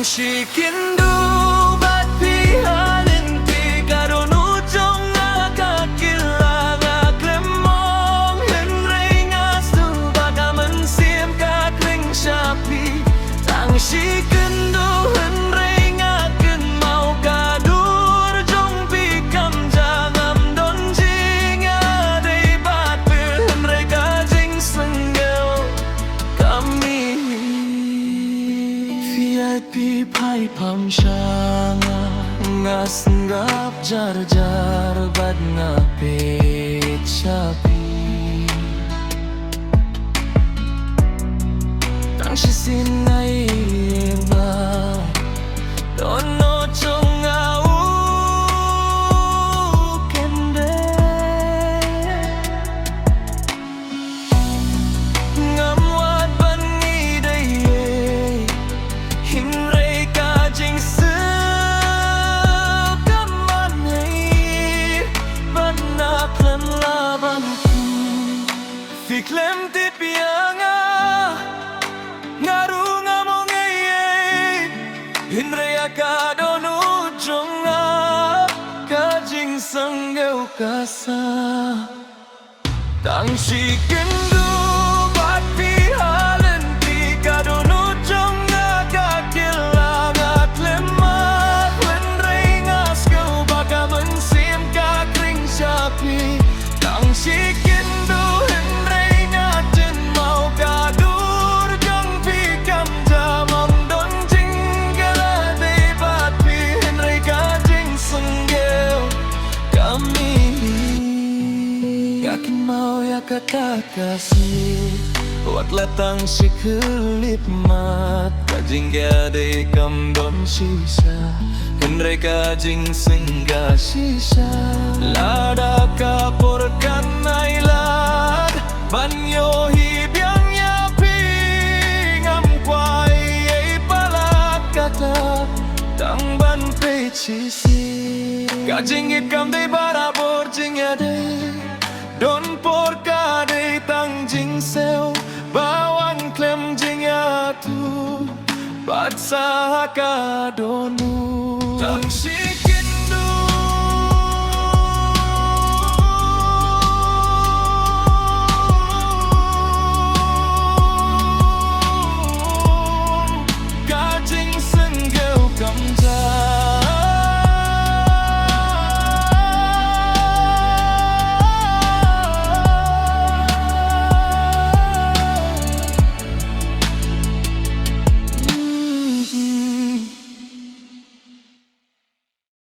si kindu bat pihalin ti kadonu jong kakila ngaklemong henrei ngastu bagaman sim kakling sapi tang si kindu henrei ngaken mau kadur jong pikam jangam don jing adai bat pil henrei kajing senggel kami pi pai pam shanga ngas ngap jar jar bad ngapit sapi tang si sinai ba dono chong au kende ngam wat ban ni dai himrei kajing sekaman hei banaklan laban fiklem tip yanga ngaru ngamong himrei akadonu jonga kajing sanggeu kasa tang si kendu bat pihalen ti kadonu jonga kakila ngaklemat henrei ngaskeu bagaman sim kakling sapi tang si kendu henrei ngaten mau kadur jong pikam jamam don jinggala dei bat pi henrei kajing senggeu kami yakin mau ya kata kasih wat latang si kelip mat kajing gadai kam don sisa henrei kajing singga sisa lada kapur kanai lad banyo hibyang yapi ngam kwai ei palak kata tang ban pe chisi kajing it kam dei barabor jing adai don por kadai tang jing seo bawan klem jing atu bat sa kadonu tang si